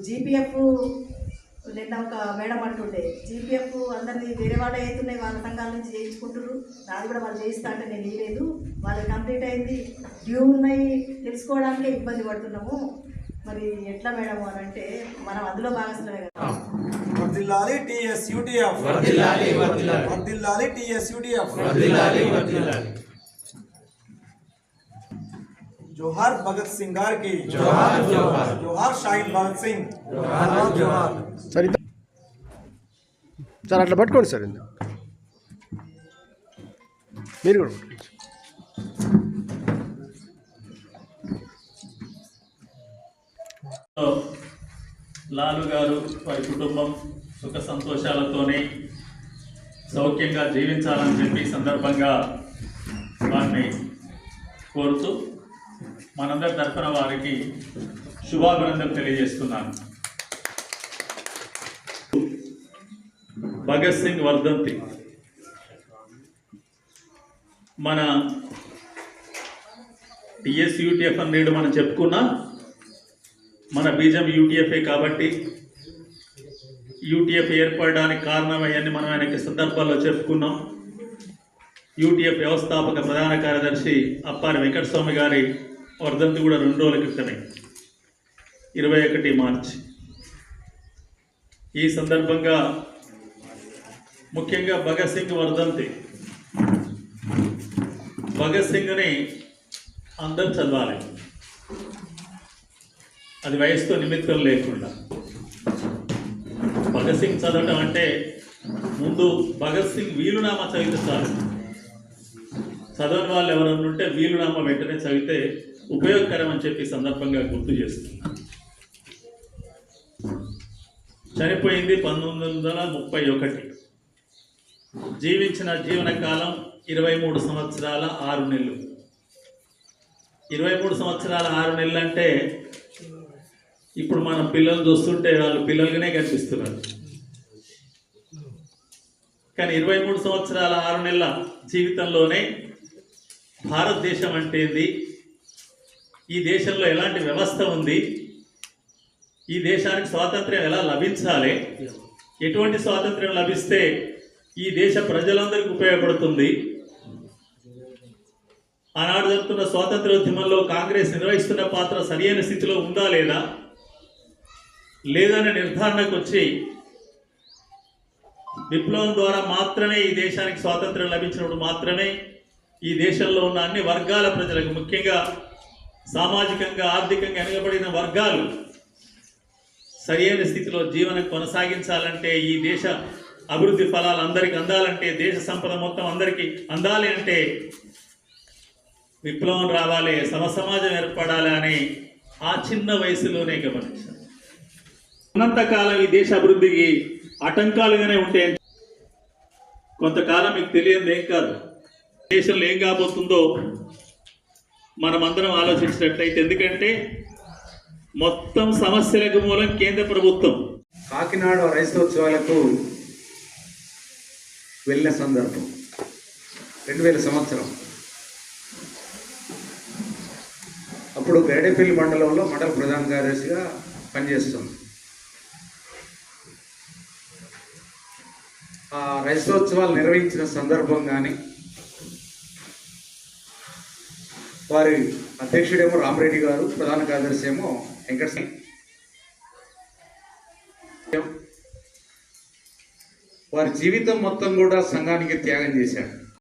GPF నిన్న ఒక madam అంటుండే జీపీఎఫ్ అందరినీ వేరే వాళ్ళు అవుతున్నాయి, వాళ్ళ సంఘాల నుంచి చేయించుకుంటున్నారు, నాది కూడా వాళ్ళు చేయిస్తా అంటే నేను ఇవ్వలేదు, వాళ్ళకి కంప్లీట్ అయింది, డ్యూ ఉన్నాయి, తెలుసుకోవడానికే ఇబ్బంది పడుతున్నాము, మరి ఎట్లా మేడం అని అంటే మనం అందులో భాగస్వామే కదా. వర్ధిల్లాలి టీఎస్యూటీఎఫ్, వర్ధిల్లాలి వర్ధిల్లాలి వర్ధిల్లాలి టీఎస్యూటీఎఫ్, వర్ధిల్లాలి వర్ధిల్లాలి. जोहार भगत सिंह गार की, जोहार जोहार, जोहार शाहीन भगत सिंह, जोहार जोहार. सर సార్ అట్లా పట్టుకోండి సార్, మీరు కూడా లాలు గారు వారి కుటుంబం సుఖ సంతోషాలతోనే సౌఖ్యంగా జీవించాలని చెప్పి సందర్భంగా వారిని కోరుతూ మనందరి తరఫున వారికి శుభాభినందనలు తెలియజేస్తున్నాను. భగత్ సింగ్ వర్ధంతి మన టీఎస్యూటీఎఫ్ అనేది మనం చెప్పుకున్నా, మన బీజం యూటీఎఫ్ఏ కాబట్టి యూటీఎఫ్ ఏర్పడడానికి కారణమయ్యని మనం అనేక సందర్భాల్లో చెప్పుకున్నాం. యూటీఎఫ్ వ్యవస్థాపక ప్రధాన కార్యదర్శి అప్పారి వెంకటస్వామి గారి వర్ధంతి కూడా 2 రోజుల క్రితమే 21 మార్చి. ఈ సందర్భంగా ముఖ్యంగా భగత్ సింగ్ వర్ధంతి, భగత్ సింగ్ని అందరూ చదవాలి, అది వయసుతో నిమిత్తం లేకుండా. భగత్ సింగ్ చదవటం అంటే ముందు భగత్ సింగ్ వీలునామా చదివితే చాలు. చదవని వాళ్ళు ఎవరన్నా ఉంటే వీలునామా వెంటనే చదివితే ఉపయోగకరం అని చెప్పి సందర్భంగా గుర్తు చేస్తున్నా. చనిపోయింది 1931. జీవించిన జీవనకాలం 23 సంవత్సరాల 6 నెలలు. 23 సంవత్సరాల 6 నెలలు అంటే ఇప్పుడు మనం పిల్లలు చూస్తుంటే వాళ్ళు పిల్లలుగానే కనిపిస్తున్నారు. కానీ 23 సంవత్సరాల 6 నెలల జీవితంలోనే భారతదేశం అంటే ఏంది, ఈ దేశంలో ఎలాంటి వ్యవస్థ ఉంది, ఈ దేశానికి స్వాతంత్ర్యం ఎలా లభించాలి, ఎటువంటి స్వాతంత్ర్యం లభిస్తే ఈ దేశ ప్రజలందరికీ ఉపయోగపడుతుంది, ఆనాడు జరుగుతున్న స్వాతంత్ర్యోద్యమంలో కాంగ్రెస్ నిర్వహిస్తున్న పాత్ర సరైన స్థితిలో ఉందా లేదనే నిర్ధారణకు వచ్చి విప్లవం ద్వారా మాత్రమే ఈ దేశానికి స్వాతంత్ర్యం లభించినప్పుడు మాత్రమే ఈ దేశంలో ఉన్న అన్ని వర్గాల ప్రజలకు, ముఖ్యంగా సామాజికంగా ఆర్థికంగా వెనుకబడిన వర్గాలు సరైన స్థితిలో జీవనం కొనసాగించాలంటే, ఈ దేశ అభివృద్ధి ఫలాలు అందరికీ అందాలంటే, దేశ సంపద మొత్తం అందరికీ అందాలి అంటే విప్లవం రావాలి, సమసమాజం ఏర్పడాలి అని ఆ చిన్న వయసులోనే గమనించారు. ఉన్నంతకాలం ఈ దేశ అభివృద్ధికి ఆటంకాలుగానే ఉంటే కొంతకాలం మీకు తెలియదు ఏం కాదు, దేశంలో ఏం కాబోతుందో మనమందరం ఆలోచించినట్లయితే. ఎందుకంటే మొత్తం సమస్యలకు మూలం కేంద్ర ప్రభుత్వం. కాకినాడ రైతోత్సవాలకు వెళ్ళిన సందర్భం 2000 సంవత్సరం. అప్పుడు గైడేపల్లి మండలంలో మండల ప్రధాన కార్యదర్శిగా పనిచేస్తుంది. ఆ రైతోత్సవాలు నిర్వహించిన సందర్భం కానీ, వారి అధ్యక్షుడేమో రామరెడ్డి గారు, ప్రధాన కార్యదర్శి ఏమో వెంకట సింగ్. వారి జీవితం మొత్తం కూడా సంఘానికి త్యాగం చేశారు.